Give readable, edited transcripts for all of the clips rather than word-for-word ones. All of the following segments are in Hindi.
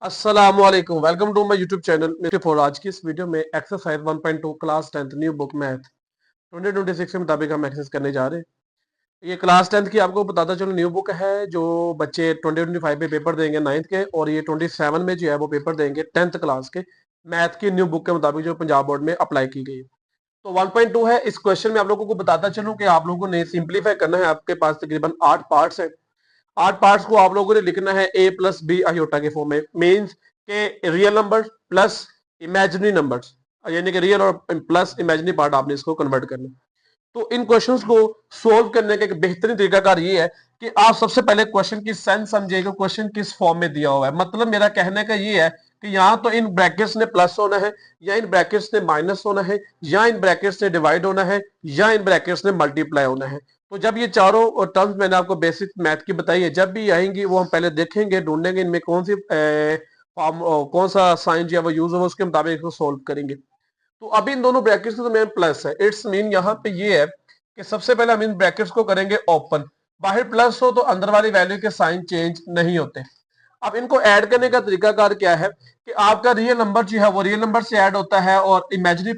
अस्सलामुअलैकुम, welcome to my YouTube channel mister four. आज की इस वीडियो में exercise 1.2 class 10th new book math 2026 के मुताबिक हम एक्सरसाइज करने जा रहे हैं। ये क्लास 10th की आपको बताता चलो न्यू बुक है जो बच्चे 2025 में पेपर देंगे 9th के, और ये 27 में जो है वो पेपर देंगे 10th क्लास के मैथ की न्यू बुक के मुताबिक जो पंजाब बोर्ड में अप्लाई की गई है। तो 1.2 है। इस क्वेश्चन में आप लोगों को बताता चलूं कि आप लोगों ने सिंप्लीफाई करना है। आपके पास तकरीबन 8 पार्ट्स है। 8 पार्ट्स को आप लोगों ने लिखना है a प्लस बी आयोटा के फॉर्म में। मीन्स के real numbers plus imaginary numbers, यानी कि रियल और प्लस इमेजिनरी पार्ट आपने इसको कन्वर्ट करना है। तो इन क्वेश्चंस को सोल्व करने का एक बेहतरीन तरीकाकार ये है कि आप सबसे पहले क्वेश्चन की सेंस समझिएगा, क्वेश्चन किस फॉर्म में दिया हुआ है। मतलब मेरा कहने का ये है कि यहाँ तो इन ब्रैकेट्स ने प्लस होना है, या इन ब्रैकेट्स ने माइनस होना है, या इन ब्रैकेट्स ने डिवाइड होना है, या इन ब्रैकेट्स ने मल्टीप्लाई होना है। तो जब ये चारों टर्म्स मैंने आपको बेसिक मैथ की बताई है, जब भी आएंगी वो हम पहले देखेंगे, ढूंढेंगे इनमें कौन सी फॉर्म, कौन सा साइन जो है वो यूज होगा, उसके मुताबिक इसको सोल्व करेंगे। तो अभी इन दोनों ब्रैकेट्स में मेन प्लस है। इट्स मीन यहाँ पे ये है कि सबसे पहले हम इन ब्रैकेट्स को करेंगे ओपन। बाहर प्लस हो तो अंदर वाली वैल्यू के साइन चेंज नहीं होते। अब इनको ऐड करने का तरीकाकार क्या है कि आपका रियल नंबर जो है वो रियल नंबर से ऐड होता है, और इमेजिनरी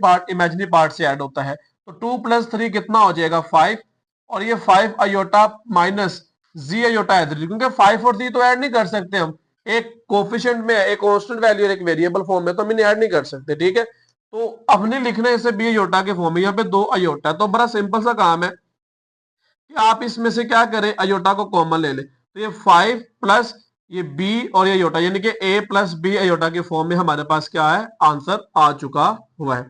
पार्ट से ऐड होता है। तो 2 + 3 कितना हो जाएगा 5, और ये 5 अयोटा माइनस जी अयोटा है 3, क्योंकि 5 और 3 तो ऐड नहीं कर सकते हम। एक कोफिशिएंट में, एक कांस्टेंट वैल्यू और एक वेरिएबल फॉर्म में, तो हम इन्हें ऐड नहीं कर सकते। ठीक है, तो हमने लिखना है इसे बी अयोटा के फॉर्म में। यहाँ पे 2 अयोटा, तो बड़ा सिंपल सा काम है कि आप इसमें से क्या करें, अयोटा को कॉमन ले ले। तो ये 5 प्लस ये बी और ये अयोटा, यानी कि a प्लस बी अयोटा के फॉर्म में हमारे पास क्या है, आंसर आ चुका हुआ है।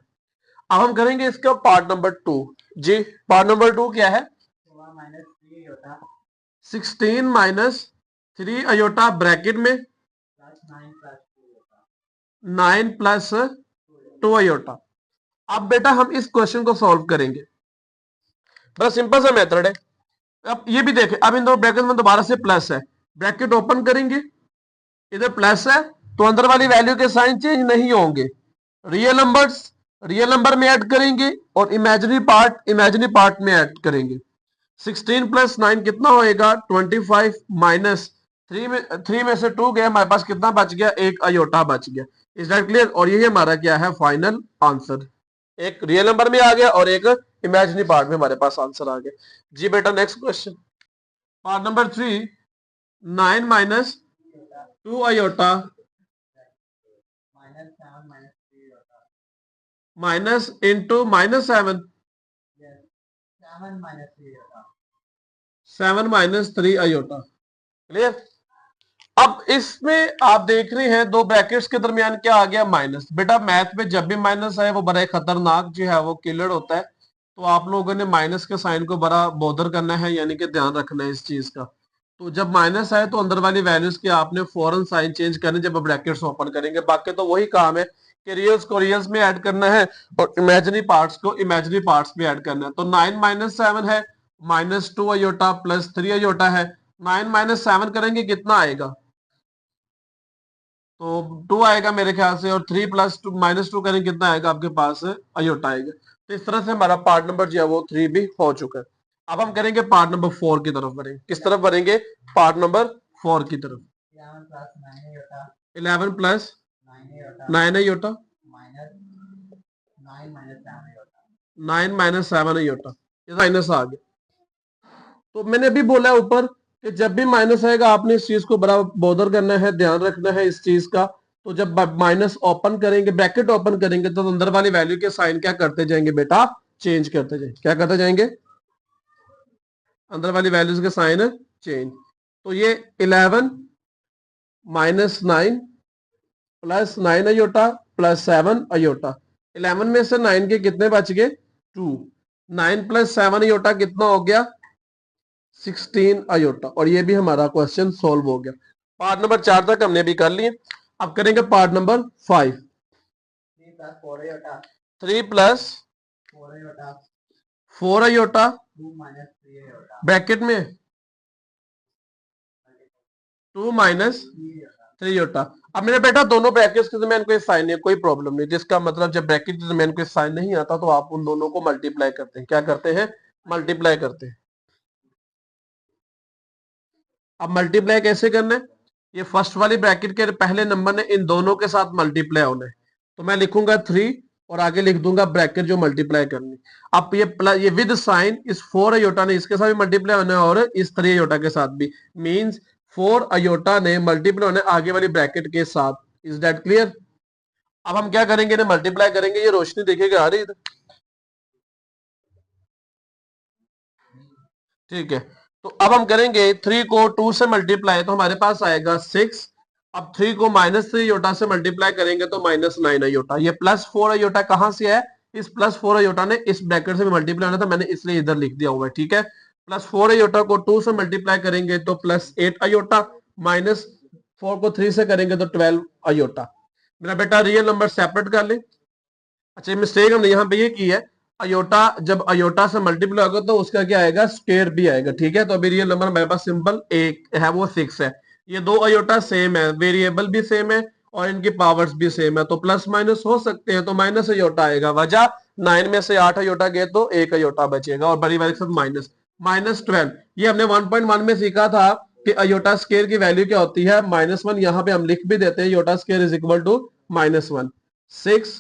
अब हम करेंगे इसका पार्ट नंबर 2। जी, पार्ट नंबर 2 क्या है, 16 माइनस 3 अयोटा ब्रैकेट में 9 प्लस 2 अयोटा। अब बेटा हम इस क्वेश्चन को सॉल्व करेंगे। बड़ा सिंपल सा मेथड है। अब ये भी देखें, अब इन दो ब्रैकेट में दोबारा से प्लस है, ब्रैकेट ओपन करेंगे, इधर प्लस है तो अंदर वाली वैल्यू के साइन चेंज नहीं होंगे। रियल नंबर में ऐड करेंगे और इमेजिनरी पार्ट में ऐड करेंगे। 16 + 9 कितना होएगा 25, माइनस 3 में से 2 गया, हमारे पास कितना बच गया, एक अयोटा बच गया। Is that clear? और यही हमारा क्या है, फाइनल आंसर। एक रियल नंबर में आ गया और एक इमेजिनरी पार्ट में हमारे पास आंसर आ गया। जी बेटा, next question, part number 3। 9 minus 2 iota minus into -7, 7 minus 3 iota. Clear? अब इसमें आप देख रहे हैं दो ब्रैकेट्स के दरमियान क्या आ गया, माइनस। बेटा मैथ में जब भी माइनस आए वो बड़ा खतरनाक जो है वो किलर होता है। तो आप लोगों ने माइनस के साइन को बड़ा बॉदर करना है, यानी कि ध्यान रखना है इस चीज का। तो जब माइनस आए तो अंदर वाली वैल्यूज के आपने फौरन साइन चेंज करने जब ब्रैकेट्स ओपन करेंगे। बाकी तो वही काम है कि रियल्स को रियल्स में ऐड करना है और इमेजिनरी पार्ट्स को इमेजिनरी पार्ट्स में ऐड करना है। तो 9 माइनस 7 है, -2 अयोटा प्लस 3 अयोटा है। 9 माइनस 7 करेंगे कितना आएगा, तो 2 आएगा मेरे ख्याल से, और 3 + 2 -2 करेंगे कितना आएगा आपके पास, अयोटा आएगा। तो इस तरह से हमारा पार्ट नंबर जो है वो 3 भी हो चुका है। अब हम करेंगे पार्ट नंबर 4 की तरफ बढ़ेंगे। किस तरफ बढ़ेंगे, पार्ट नंबर 4 की तरफ। 11 + 9 अयोटा 9 - 7 अयोटा, ये माइनस आ गया। तो मैंने अभी बोला है ऊपर कि जब भी माइनस आएगा आपने इस चीज को बड़ा बॉदर करना है, ध्यान रखना है इस चीज का। तो जब माइनस ओपन करेंगे, ब्रैकेट ओपन करेंगे, तो अंदर वाली वैल्यू के साइन क्या करते जाएंगे बेटा, चेंज करते जाएंगे। क्या करते जाएंगे, अंदर वाली वैल्यूज के साइन चेंज। तो ये 11 - 9 + 9 अयोटा प्लस 7 अयोटा। 11 में से 9 के कितने बच गए, 2। 9 + 7 अयोटा कितना हो गया, 16 अयोटा। और ये भी हमारा क्वेश्चन सॉल्व हो गया। पार्ट नंबर 4 तक हमने भी कर लिए। अब करेंगे पार्ट नंबर 5। 3 + 4 अयोटा ब्रैकेट में 2 - 3 अयोटा। अब मेरे बेटा दोनों ब्रैकेट्स के दरमियान कोई साइन है, कोई प्रॉब्लम नहीं। जिसका मतलब जब ब्रैकेट के दरमियान कोई साइन नहीं आता तो आप उन दोनों को मल्टीप्लाई करते हैं। क्या करते हैं, मल्टीप्लाई करते हैं। अब मल्टीप्लाई कैसे करना है, ये फर्स्ट वाली ब्रैकेट के पहले नंबर ने इन दोनों के साथ मल्टीप्लाई होना है, तो मैं लिखूंगा 3 और आगे लिख दूंगा ब्रैकेट जो मल्टीप्लाई करनी। अब ये प्लस, ये विद साइन, इस 4 अयोटा ने इसके साथ भी मल्टीप्लाई होना है और इस 3 अयोटा के साथ भी, मींस 4 अयोटा ने मल्टीप्लाई होना है आगे वाली ब्रैकेट के साथ। Is that clear? अब हम क्या करेंगे, मल्टीप्लाई करेंगे, ये रोशनी देखेगा आ रही है, ठीक है। तो अब हम करेंगे 3 को 2 से मल्टीप्लाई, तो हमारे पास आएगा 6। अब 3 को -3 अयोटा से मल्टीप्लाई करेंगे तो -9 अयोटा। ये +4 अयोटा कहां से है? इस +4 अयोटा ने इस ब्रैकेट से मल्टीप्लाई होना था, मैंने इसलिए इधर लिख दिया हुआ है, ठीक है। +4 अयोटा को 2 से मल्टीप्लाई करेंगे तो +8 अयोटा, -4 को 3 से करेंगे तो 12 अयोटा। मेरा बेटा रियल नंबर सेपरेट कर ले। अच्छा, मिस्टेक हमने यहाँ पे ये की है, अयोटा जब अयोटा से मल्टीप्लाई होगा तो उसका क्या आएगा, स्क्वायर भी आएगा, ठीक है। तो अभी रियल नंबर हमारे पास सिंपल एक है, वो 6 है। ये दो अयोटा सेम है, वेरिएबल भी सेम है और इनकी पावर्स भी सेम है, तो प्लस माइनस हो सकते हैं, तो माइनस अयोटा आएगा। वजह 9 में से 8 अयोटा गए तो 1 अयोटा बचेगा और बड़ी वाले के साथ माइनस। -12, ये हमने 1.1 में सीखा था कि अयोटा स्क्वायर की वैल्यू क्या होती है, -1। यहाँ पे हम लिख भी देते हैं, iota square is equal to -1। 6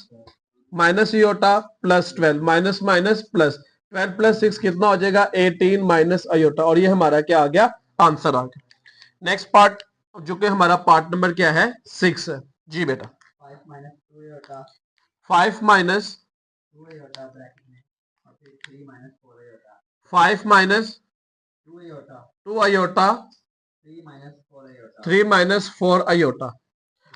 minus iota plus 12, minus minus plus, 12 + 6 कितना हो जाएगा, 18 माइनस अयोटा। और ये हमारा क्या आ गया, आंसर आ गया। नेक्स्ट पार्ट जो कि हमारा पार्ट नंबर क्या है, 6 है। जी बेटा, 5 minus 5 minus 2 iota 3 minus 4 iota.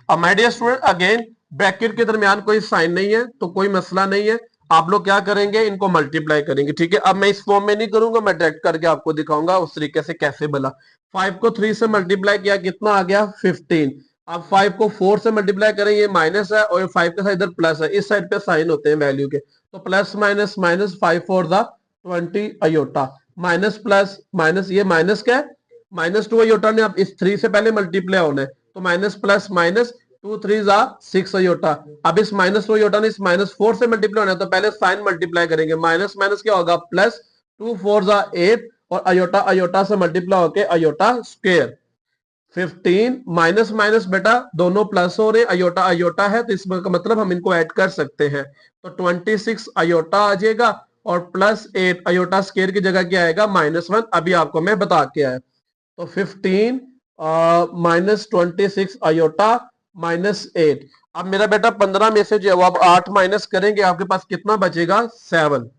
अब my dear student, again bracket के दरमियान कोई साइन नहीं है तो कोई मसला नहीं है, आप लोग क्या करेंगे, इनको मल्टीप्लाई करेंगे, ठीक है। अब मैं इस फॉर्म में नहीं करूंगा, मैं डायरेक्ट करके आपको दिखाऊंगा उस तरीके से कैसे बना। 5 को 3 से मल्टीप्लाई किया, कितना आ गया, 15। अब 5 को 4 से मल्टीप्लाई करें, ये माइनस है और 5 के साथ इधर प्लस है, इस साइड पे साइन होते हैं वैल्यू के, तो plus minus minus, 5 4 20 iota, minus plus minus, ये माइनस क्या है, -2 अयोटा ने अब इस 3 से पहले मल्टीप्लाई होना है, तो माइनस प्लस माइनस 2 3 6 अयोटा। अब इस -2 अयोटा ने इस -4 से मल्टीप्लाई होना है, तो पहले साइन मल्टीप्लाई करेंगे, माइनस माइनस क्या होगा, प्लस 2 4 8 और अयोटा अयोटा से मल्टीप्लाई होके अयोटा स्क्वायर। 15 माइनस माइनस बेटा दोनों प्लस हो रहे, अयोटा अयोटा है तो इसका मतलब हम इनको ऐड कर सकते हैं, तो 26 अयोटा आ जाएगा और +8 अयोटा स्क्वायर की जगह क्या आएगा, -1। अभी आपको मैं बता के आया, तो 15 -26 अयोटा -8। अब मेरा बेटा 15 में से जो है आप 8 माइनस करेंगे, आपके पास कितना बचेगा, 7,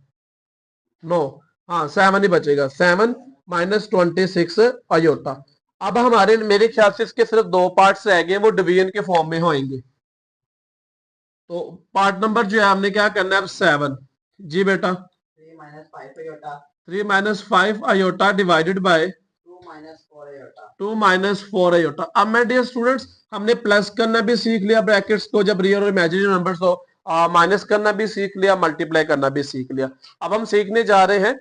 नो, हाँ 7 ही बचेगा, 7 -26 अयोटा। अब हमारे मेरे ख्याल से इसके सिर्फ 2 पार्ट्स रह गए, वो डिवीजन के फॉर्म में होंगे। तो पार्ट नंबर जो है हमने क्या करना है, अब 7। जी बेटा, 3 - 5 अयोटा डिवाइडेड बाय 2 - 4 अयोटा। अब मैं डियर स्टूडेंट्स, हमने प्लस करना भी सीख लिया ब्रैकेट्स को जब रियल और इमेजिनरी नंबर्स हो, माइनस करना भी सीख लिया, मल्टीप्लाई करना भी सीख लिया। अब हम सीखने जा रहे हैं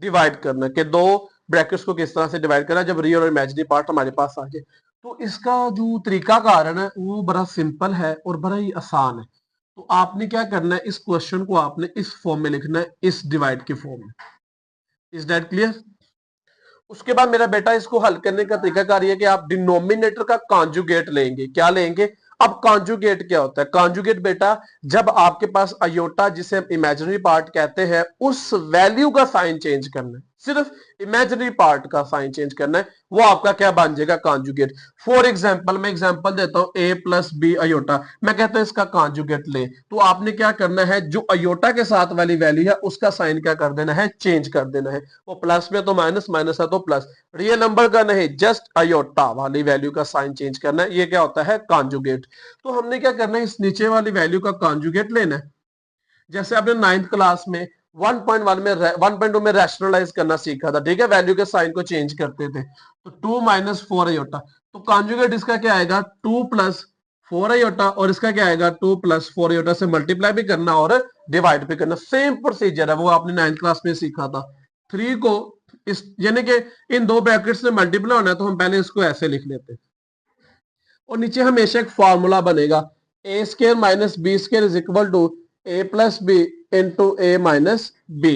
डिवाइड करना, कि दो ब्रैकेट्स को किस तरह से डिवाइड करना जब रियल और इमेजिनरी पार्ट हमारे पास आ जाए। तो इसका जो तरीका कारण है वो बड़ा सिंपल है और बड़ा ही आसान है। तो आपने क्या करना है, इस क्वेश्चन को आपने इस फॉर्म में लिखना है, इस डिवाइड के फॉर्म में। Is that clear? उसके बाद मेरा बेटा इसको हल करने का तरीका कार है कि आप डिनोमिनेटर का कॉन्जुगेट लेंगे। क्या लेंगे? अब कॉन्जुगेट क्या होता है? कॉन्जुगेट बेटा, जब आपके पास अयोटा जिसे हम इमेजिनरी पार्ट कहते हैं उस वैल्यू का साइन चेंज करना है, सिर्फ इमेजिनरी पार्ट का साइन चेंज करना है, वो आपका क्या बन जाएगा, कॉन्जुगेट। फॉर एग्जांपल, मैं एग्जांपल देता हूं, a + b अयोटा, मैं कहता हूं इसका कॉन्जुगेट ले, तो आपने क्या करना है, जो अयोटा के साथ वाली वैल्यू है उसका साइन क्या कर देना है, चेंज कर देना है। वो प्लस में तो माइनस, माइनस है तो प्लस, रियल नंबर का नहीं, जस्ट अयोटा वाली वैल्यू का साइन चेंज करना है, ये क्या होता है, कॉन्जुगेट। तो हमने क्या करना है, इस नीचे वाली वैल्यू का कॉन्जुगेट लेना है। जैसे आपने 9th क्लास में 1.1 में 1.2 में रैशनलाइज करना सीखा था, ठीक है, वैल्यू के साइन को चेंज करते थे, तो 2 - 4 अयोटा, तो कॉन्जुगेट इसका क्या आएगा, 2 + 4 अयोटा, और इसका क्या आएगा, 2 + 4 अयोटा से मल्टीप्लाई भी करना और डिवाइड भी करना, सेम प्रोसीजर है, वो आपने 9th क्लास में सीखा था। 3 को इस यानी कि इन दो ब्रैकेट्स में मल्टीप्लाई होना है, तो हम पहले इसको ऐसे लिख लेते हैं और नीचे हमेशा एक फॉर्मूला बनेगा, a² - b² is equal to a + b into a - b।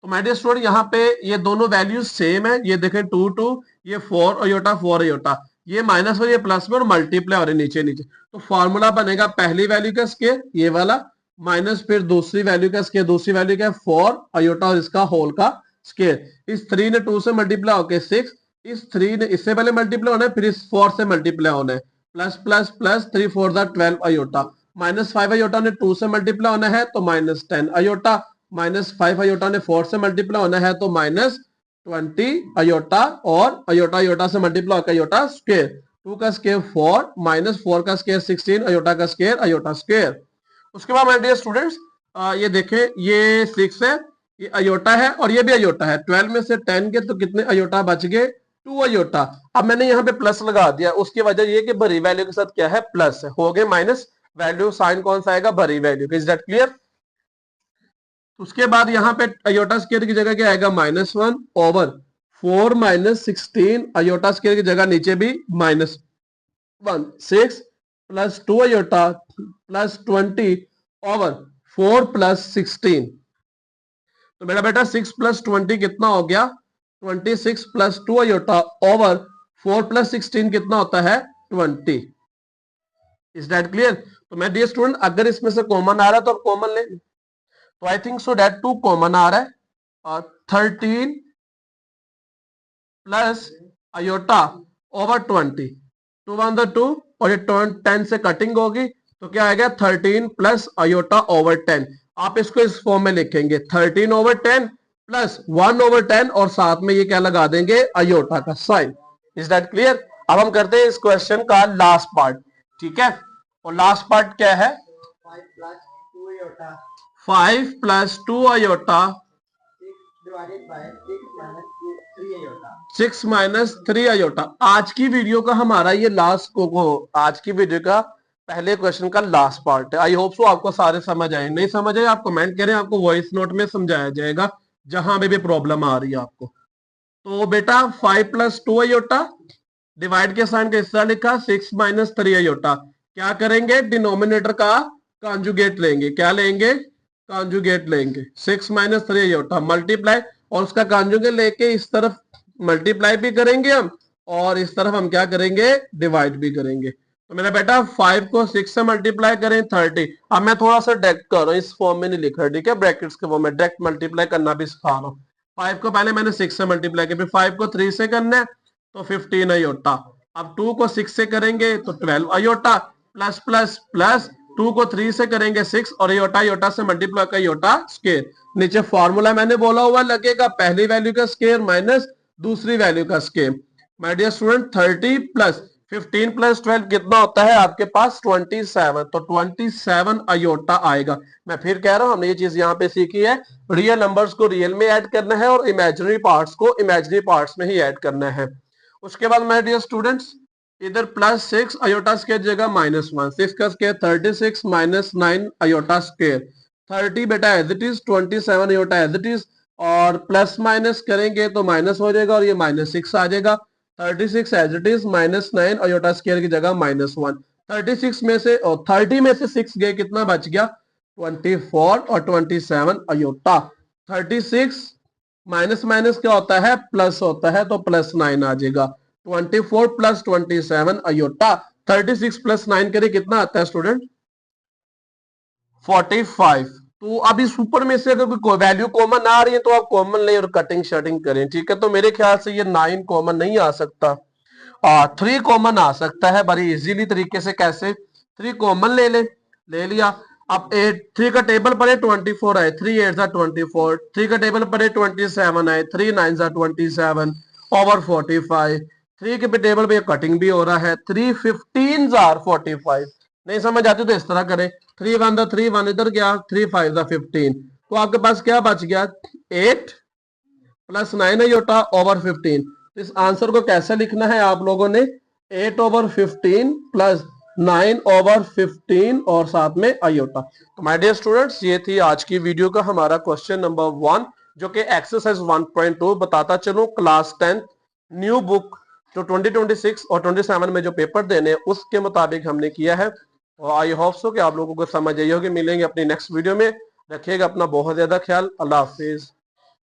तो माय डियर स्टूडेंट, यहाँ पे ये दोनों वैल्यूज सेम है, ये देखें 2 2, ये 4 अयोटा 4 अयोटा। ये माइनस में, ये प्लस में, और मल्टीप्लाई हो रहे नीचे नीचे। तो फॉर्मूला बनेगा पहली वैल्यू का स्क्वायर ये वाला, माइनस फिर दूसरी वैल्यू का स्क्वायर, दूसरी वैल्यू का 4 अयोटा और इसका होल का स्क्वायर। इस 3 ने 2 से मल्टीप्लाई होके 6, इस 3 ने इससे पहले मल्टीप्लाई होना है, फिर इस 4 से मल्टीप्लाई होना है, plus plus plus 3 4 12 iota, minus 5 iota ने 2 से मल्टीप्लाई होना है तो माइनस 10 अयोटा, माइनस 5 अयोटा ने 4 से मल्टीप्लाई होना है तो माइनस 20 अयोटा, और अयोटा अयोटा से मल्टीप्लाई होकर अयोटा स्क्वायर, 2 का स्क्वायर 4, माइनस 4 का स्क्वायर 16, अयोटा का स्क्वायर अयोटा स्क्वायर। उसके बाद माय डियर स्टूडेंट्स ये देखें, ये 6 है, ये अयोटा है और ये भी अयोटा है। 12 में से 10 के तो कितने अयोटा बच गए? 2 अयोटा। अब मैंने यहाँ पे प्लस लगा दिया, उसकी वजह ये कि भरी वैल्यू के साथ क्या है? प्लस है, हो गए माइनस, वैल्यू साइन कौन सा आएगा? भरी वैल्यू। Is that clear? उसके बाद यहाँ पे अयोटा स्क्वायर की जगह क्या आएगा? -1 ओवर 4 माइनस 16, अयोटा स्क्वायर की जगह नीचे भी -1, 6 plus 2 iota plus 20 over 4 plus 16। तो मेरा बेटा 6 प्लस 20 कितना हो गया? 26 प्लस 2 अयोटा ओवर 4 प्लस 16 कितना होता है? 20। Is that clear? तो मैं डियर स्टूडेंट अगर इसमें से कॉमन आ रहा है तो कॉमन ले, तो I think so that 2 common आ रहा है, और 13 प्लस अयोटा ओवर 20, 2 1 2, और ये 10 से कटिंग होगी तो क्या आएगा? 13 प्लस अयोटा ओवर 10। आप इसको इस फॉर्म में लिखेंगे 13 ओवर 10 प्लस 1 ओवर 10, और साथ में ये क्या लगा देंगे? अयोटा का साइन। Is that clear? अब हम करते हैं इस क्वेश्चन का लास्ट पार्ट, ठीक है? और लास्ट पार्ट क्या है? 5 प्लस 2 अयोटा 6 माइनस 3 अयोटा। आज की वीडियो का हमारा ये लास्ट आज की वीडियो का पहले क्वेश्चन का लास्ट पार्ट है। आई होप सो आपको सारे समझ आए। नहीं समझ आए आप कमेंट करें, आपको वॉइस नोट में समझाया जाएगा जहां पे भी प्रॉब्लम आ रही है आपको। तो बेटा 5 प्लस 2 अयोटा, डिवाइड के साइन का हिस्सा लिखा, 6 माइनस 3 अयोटा। क्या करेंगे? डिनोमिनेटर का कॉन्जुगेट लेंगे। क्या लेंगे? कॉन्जुगेट लेंगे। 6 माइनस 3 अयोटा मल्टीप्लाई, और उसका कॉन्जुगेट लेके इस तरफ मल्टीप्लाई भी करेंगे हम, और इस तरफ हम क्या करेंगे? डिवाइड भी करेंगे। तो मेरा बेटा 5 को 6 से मल्टीप्लाई करें 30। अब मैं थोड़ा सा डायरेक्ट कर रहा हूँ, इस फॉर्म में नहीं लिख रहा, ठीक है? ब्रैकेट्स के फॉर्म में डायरेक्ट मल्टीप्लाई करना भी सिखा रहा हूँ। 5 को पहले मैंने 6 से मल्टीप्लाई किया, फिर 5 को 3 से करना है तो 15 अयोटा। अब 2 को 6 से करेंगे तो 12 अयोटा, प्लस प्लस प्लस 2 को 3 से करेंगे 6, और अयोटा अयोटा से मल्टीप्लाई का अयोटा स्क्वायर। नीचे फॉर्मूला मैंने बोला हुआ लगेगा, पहली वैल्यू का स्क्वायर माइनस दूसरी वैल्यू का square. My dear student 30 plus 15 plus 12 कितना होता है आपके पास? 27। तो 27 अयोटा आएगा। मैं फिर कह रहा हूं, हमने ये चीज यहाँ पे सीखी है, रियल नंबर्स को रियल में ऐड करना है और इमेजिनरी पार्ट्स को इमेजिनरी पार्ट्स में ही ऐड करना है। उसके बाद माय डियर स्टूडेंट्स इधर प्लस 6 अयोटा स्क्वायर जगह -1, 6 का स्क्वायर 36 माइनस 9 अयोटा स्क्वायर। 30 बेटा as it is, 27 iota as it is, और प्लस माइनस करेंगे तो माइनस हो जाएगा और ये -6 आ जाएगा। 36 as it is, -9 iota square की जगह -1। 36 में से और 30 में से 6 गए, कितना बच गया? 24 और 27 अयोटा। 36 माइनस माइनस क्या होता है? प्लस होता है, तो +9 आ जाएगा। 24 प्लस 27 अयोटा। 36 प्लस 9 करे कितना आता है स्टूडेंट? 45। तो अब इस ऊपर में से अगर कोई वैल्यू कॉमन आ रही है तो आप कॉमन ले और कटिंग शटिंग करें, ठीक है? तो मेरे ख्याल से ये 9 कॉमन नहीं आ सकता, 3 कॉमन आ सकता है बड़ी इजीली तरीके से। कैसे? 3 कॉमन ले लिया। अब 3 का टेबल पर 24 आए, 3 8 24, 3 का टेबल पर 27 आए, 3 9 27 ओवर 45। 3 के टेबल पे कटिंग भी हो रहा है, 3 15 45। नहीं समझ आती तो इस तरह करें, 3 1 3 1 इधर गया, 3 5 15। तो आपके पास क्या बच गया? 8 प्लस 9 अयोटा ओवर 15। इस आंसर को कैसे लिखना है आप लोगों ने? 8 ओवर 15 प्लस 9 ओवर 15 और साथ में अयोटा। तो माय डियर स्टूडेंट्स ये थी आज की वीडियो का हमारा क्वेश्चन नंबर 1, जो कि एक्सरसाइज 1.2 बताता चलूं क्लास 10 न्यू बुक जो 2026 और 27 में जो पेपर देने हैं उसके मुताबिक हमने किया है। और आई होप सो कि आप लोगों को समझ आई होगी। मिलेंगे अपनी नेक्स्ट वीडियो में। रखिएगा अपना बहुत ज्यादा ख्याल। अल्लाह हाफिज।